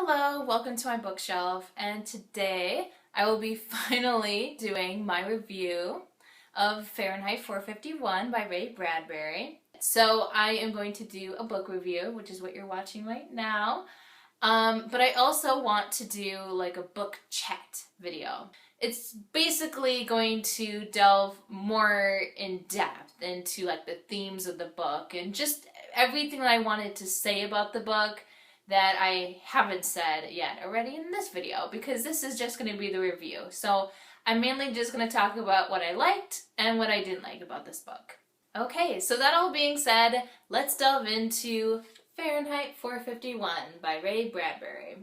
Hello, welcome to my bookshelf, and today I will be finally doing my review of Fahrenheit 451 by Ray Bradbury. So I am going to do a book review, which is what you're watching right now. But I also want to do like a book chat video. It's basically going to delve more in depth into like the themes of the book and just everything that I wanted to say about the book that I haven't said yet already in this video, because this is just going to be the review. So I'm mainly just going to talk about what I liked and what I didn't like about this book. Okay, so that all being said, let's delve into Fahrenheit 451 by Ray Bradbury.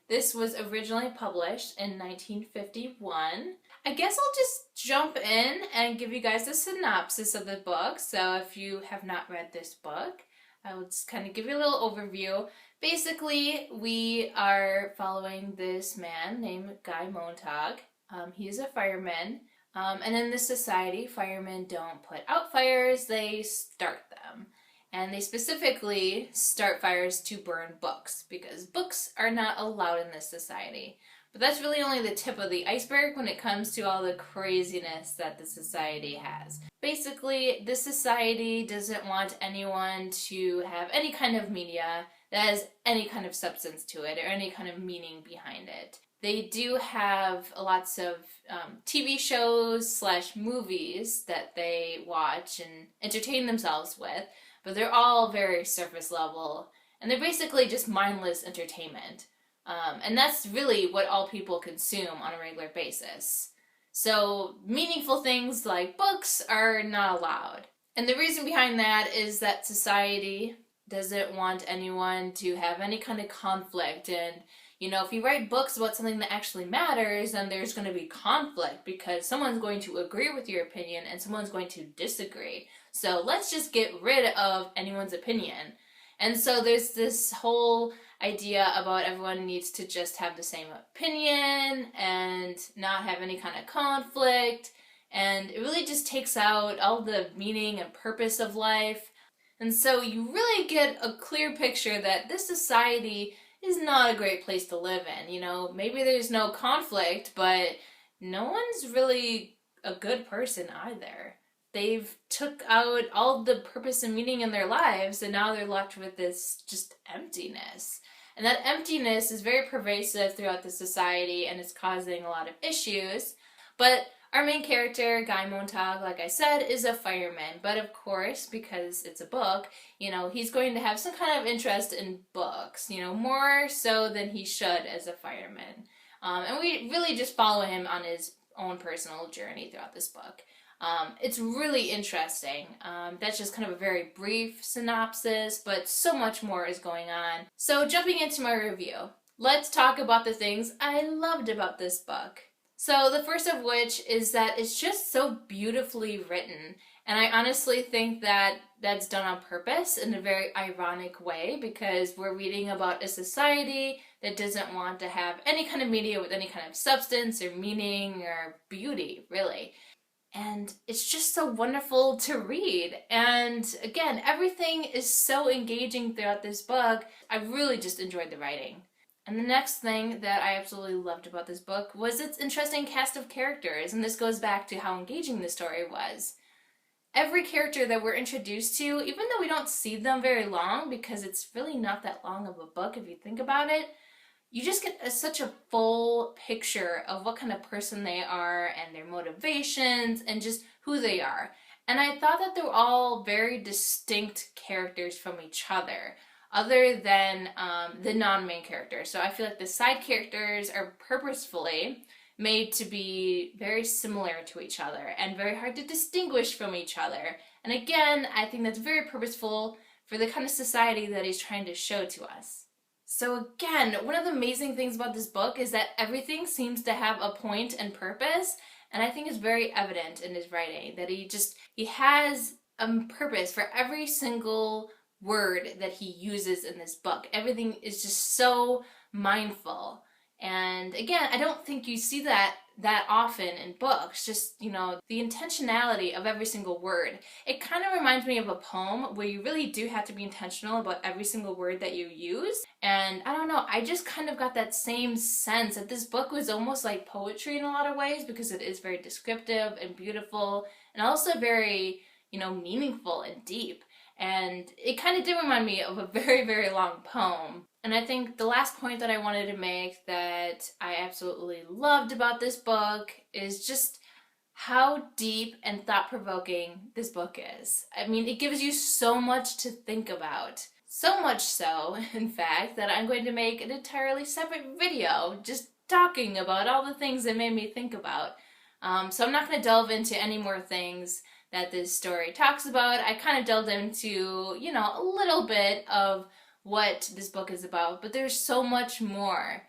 This was originally published in 1951. I guess I'll just jump in and give you guys a synopsis of the book. So if you have not read this book, I will just kind of give you a little overview. Basically, we are following this man named Guy Montag. He is a fireman, and in this society, firemen don't put out fires, they start them. And they specifically start fires to burn books, because books are not allowed in this society. But that's really only the tip of the iceberg when it comes to all the craziness that the society has. Basically, this society doesn't want anyone to have any kind of media that has any kind of substance to it or any kind of meaning behind it. They do have lots of TV shows / movies that they watch and entertain themselves with, but they're all very surface level, and they're basically just mindless entertainment. And that's really what all people consume on a regular basis. So meaningful things like books are not allowed. And the reason behind that is that society doesn't want anyone to have any kind of conflict. And, if you write books about something that actually matters, then there's going to be conflict because someone's going to agree with your opinion and someone's going to disagree. So let's just get rid of anyone's opinion. And so there's this whole idea about everyone needs to just have the same opinion and not have any kind of conflict. And it really just takes out all the meaning and purpose of life. And so you really get a clear picture that this society is not a great place to live in. Maybe there's no conflict, but no one's really a good person either. They've took out all the purpose and meaning in their lives, and now they're left with this just emptiness. And that emptiness is very pervasive throughout the society, and it's causing a lot of issues. But our main character, Guy Montag, like I said, is a fireman. But of course, because it's a book, he's going to have some kind of interest in books, more so than he should as a fireman. And we really just follow him on his own personal journey throughout this book. It's really interesting. That's just kind of a very brief synopsis, but so much more is going on. So jumping into my review, let's talk about the things I loved about this book. So the first of which is that it's just so beautifully written. And I honestly think that that's done on purpose in a very ironic way, because we're reading about a society that doesn't want to have any kind of media with any kind of substance or meaning or beauty, really. And it's just so wonderful to read. And again, everything is so engaging throughout this book. I really just enjoyed the writing. And the next thing that I absolutely loved about this book was its interesting cast of characters. And this goes back to how engaging the story was. Every character that we're introduced to, even though we don't see them very long, because it's really not that long of a book if you think about it, you just get such a full picture of what kind of person they are and their motivations and just who they are. And I thought that they were all very distinct characters from each other than the non-main characters. So I feel like the side characters are purposefully made to be very similar to each other and very hard to distinguish from each other. And again, I think that's very purposeful for the kind of society that he's trying to show to us. So again, one of the amazing things about this book is that everything seems to have a point and purpose, and I think it's very evident in his writing that he has a purpose for every single word that he uses in this book. Everything is just so mindful, And again, I don't think you see that often in books, just, you know, the intentionality of every single word. It kind of reminds me of a poem where you really do have to be intentional about every single word that you use. And I don't know, I just kind of got that same sense that this book was almost like poetry in a lot of ways, because it is very descriptive and beautiful and also very, you know, meaningful and deep. And it kind of did remind me of a very, very long poem. And I think the last point that I wanted to make that I absolutely loved about this book is just how deep and thought-provoking this book is. I mean, it gives you so much to think about. So much so, in fact, that I'm going to make an entirely separate video just talking about all the things that made me think about. So I'm not going to delve into any more things that this story talks about. I kind of delved into, you know, a little bit of what this book is about, but there's so much more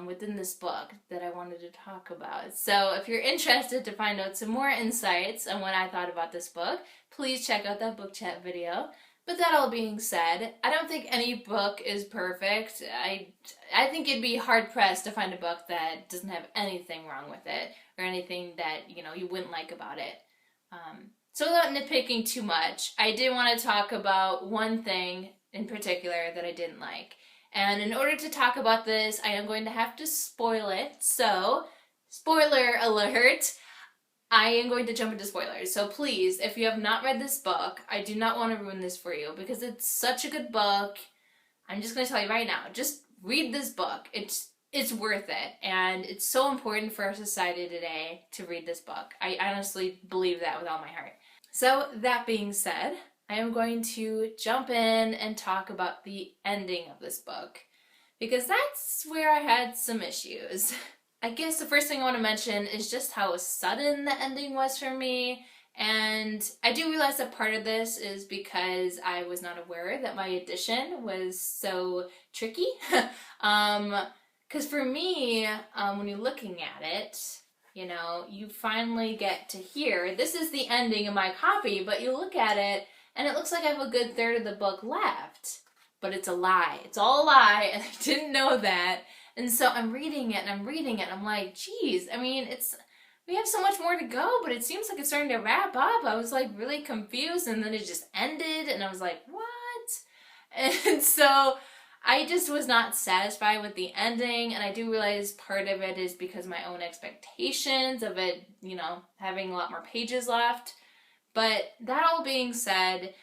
within this book that I wanted to talk about. So if you're interested to find out some more insights on what I thought about this book, please check out that book chat video. But that all being said, I don't think any book is perfect. I think you'd be hard-pressed to find a book that doesn't have anything wrong with it or anything that, you know, you wouldn't like about it. So without nitpicking too much, I did want to talk about one thing in particular that I didn't like. And in order to talk about this, I am going to have to spoil it. So, spoiler alert, I am going to jump into spoilers. So please, if you have not read this book, I do not want to ruin this for you because it's such a good book. I'm just going to tell you right now, just read this book. It's worth it, and it's so important for our society today to read this book. I honestly believe that with all my heart. So that being said, I am going to jump in and talk about the ending of this book, because that's where I had some issues. I guess the first thing I want to mention is just how sudden the ending was for me, and I do realize that part of this is because I was not aware that my edition was so tricky. Because for me, when you're looking at it, you know, you finally get to hear, this is the ending of my copy, but you look at it, and it looks like I have a good third of the book left. But it's a lie. It's all a lie, and I didn't know that. And so I'm reading it, and I'm like, geez, I mean, we have so much more to go, but it seems like it's starting to wrap up. I was like really confused, and then it just ended, and I was like, what? And so I just was not satisfied with the ending, and I do realize part of it is because my own expectations of it, you know, having a lot more pages left. But that all being said,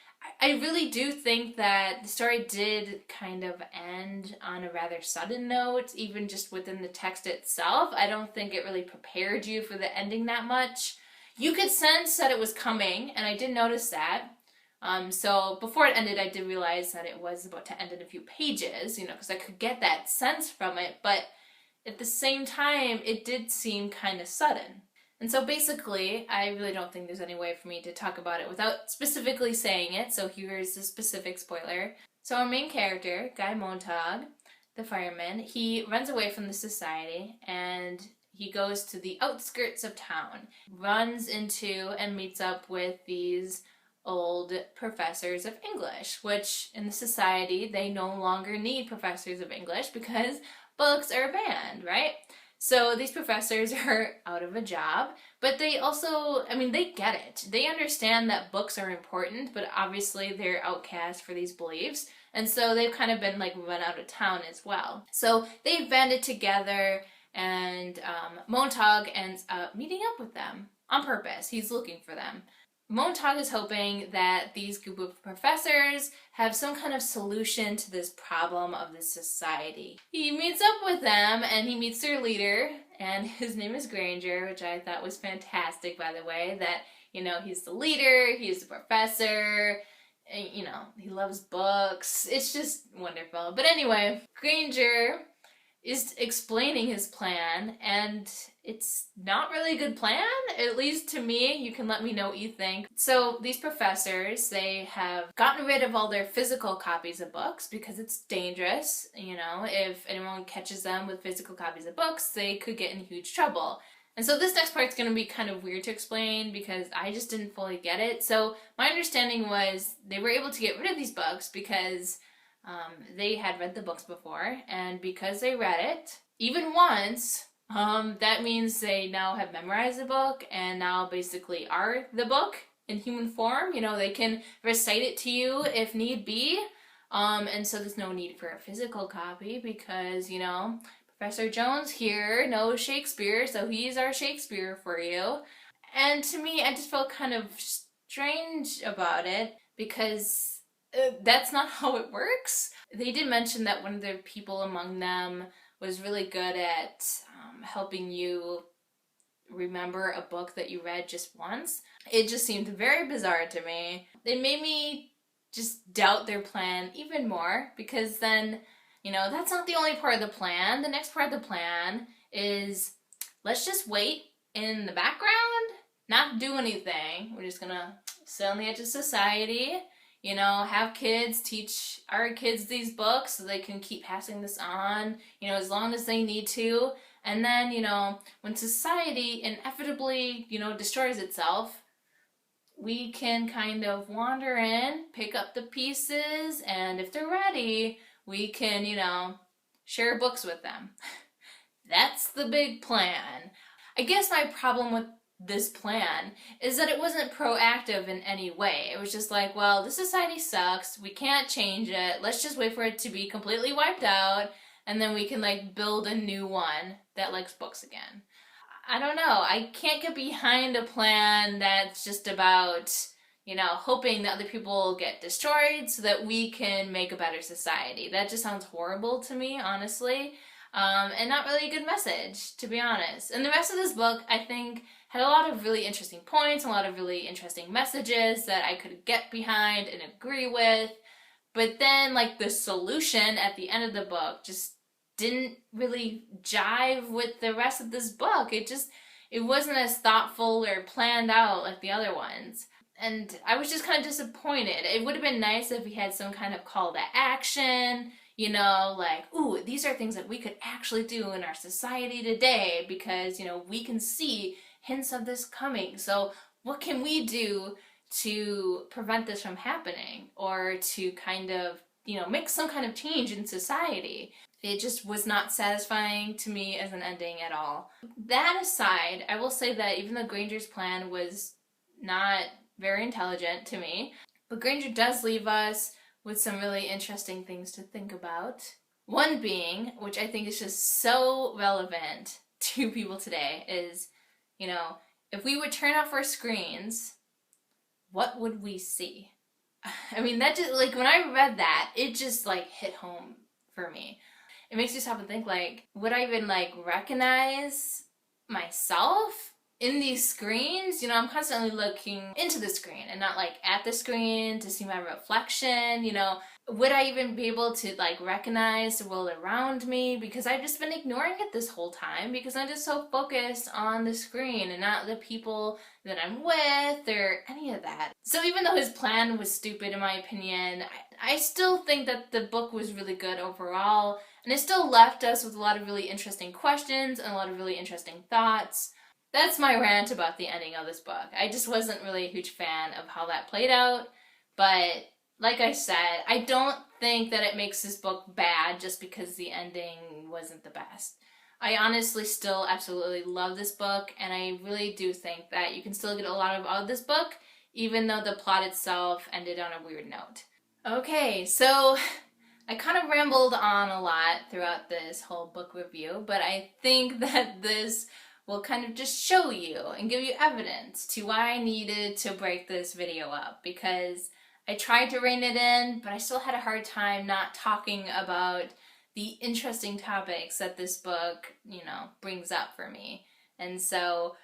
I really do think that the story did kind of end on a rather sudden note, even just within the text itself. I don't think it really prepared you for the ending that much. You could sense that it was coming, and I did notice that. So before it ended, I did realize that it was about to end in a few pages, you know, because I could get that sense from it, but at the same time, it did seem kind of sudden. And so basically, I really don't think there's any way for me to talk about it without specifically saying it, so here's the specific spoiler. So our main character, Guy Montag, the fireman, he runs away from the society, and he goes to the outskirts of town, runs into and meets up with these old professors of English, which in the society, they no longer need professors of English because books are banned, right? So these professors are out of a job, but they also, I mean, they get it. They understand that books are important, but obviously they're outcast for these beliefs. And so they've kind of been like run out of town as well. So they've banded together, and Montag ends up meeting up with them on purpose. He's looking for them. Montag is hoping that these group of professors have some kind of solution to this problem of the society. He meets up with them, and he meets their leader, and his name is Granger, which I thought was fantastic, by the way, that, you know, he's the leader, he's the professor, and, you know, he loves books. It's just wonderful. But anyway, Granger is explaining his plan, and it's not really a good plan, at least to me. You can let me know what you think. So these professors, they have gotten rid of all their physical copies of books because it's dangerous. You know, if anyone catches them with physical copies of books, they could get in huge trouble. And so this next part's going to be kind of weird to explain because I just didn't fully get it. So my understanding was they were able to get rid of these books because they had read the books before, and because they read it, even once, that means they now have memorized the book and now basically are the book in human form. You know, they can recite it to you if need be. And so there's no need for a physical copy because, you know, Professor Jones here knows Shakespeare, so he's our Shakespeare for you. And to me, I just felt kind of strange about it because that's not how it works. They did mention that one of the people among them was really good at helping you remember a book that you read just once. It just seemed very bizarre to me. It made me just doubt their plan even more because then, you know, that's not the only part of the plan. The next part of the plan is let's just wait in the background, not do anything. We're just gonna sit on the edge of society, you know, have kids, teach our kids these books so they can keep passing this on, you know, as long as they need to. And then, you know, when society inevitably, you know, destroys itself, we can kind of wander in, pick up the pieces, and if they're ready, we can, you know, share books with them. That's the big plan. I guess my problem with this plan is that it wasn't proactive in any way. It was just like, well, this society sucks, we can't change it, let's just wait for it to be completely wiped out, and then we can like build a new one that likes books again. I don't know, I can't get behind a plan that's just about, you know, hoping that other people get destroyed so that we can make a better society. That just sounds horrible to me, honestly. And not really a good message, to be honest. And the rest of this book, I think, had a lot of really interesting points, a lot of really interesting messages that I could get behind and agree with. But then, like, the solution at the end of the book just didn't really jive with the rest of this book. It wasn't as thoughtful or planned out like the other ones. And I was just kind of disappointed. It would have been nice if we had some kind of call to action, you know, like, ooh, these are things that we could actually do in our society today because, you know, we can see hints of this coming. So what can we do to prevent this from happening or to kind of, you know, make some kind of change in society? It just was not satisfying to me as an ending at all. That aside, I will say that even though Granger's plan was not very intelligent to me, but Granger does leave us with some really interesting things to think about. One being, which I think is just so relevant to people today, is, you know, if we would turn off our screens, what would we see? I mean, that just, like, when I read that, it just, like, hit home for me. It makes you stop and think, like, would I even, like, recognize myself in these screens? You know, I'm constantly looking into the screen and not, like, at the screen to see my reflection, you know. Would I even be able to, like, recognize the world around me? Because I've just been ignoring it this whole time because I'm just so focused on the screen and not the people that I'm with or any of that. So even though his plan was stupid in my opinion, I still think that the book was really good overall, and it still left us with a lot of really interesting questions and a lot of really interesting thoughts. That's my rant about the ending of this book. I just wasn't really a huge fan of how that played out, but like I said, I don't think that it makes this book bad just because the ending wasn't the best. I honestly still absolutely love this book, and I really do think that you can still get a lot out of this book, even though the plot itself ended on a weird note. Okay, so I kind of rambled on a lot throughout this whole book review, but I think that this will kind of just show you and give you evidence to why I needed to break this video up, because I tried to rein it in, but I still had a hard time not talking about the interesting topics that this book, you know, brings up for me. And so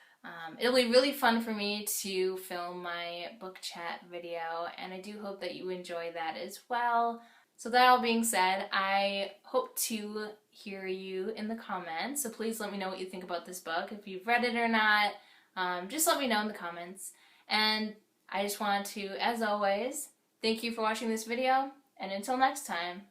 it'll be really fun for me to film my book chat video, and I do hope that you enjoy that as well. So that all being said, I hope to hear you in the comments, so please let me know what you think about this book. If you've read it or not, just let me know in the comments. And I just want to, as always, thank you for watching this video, and until next time,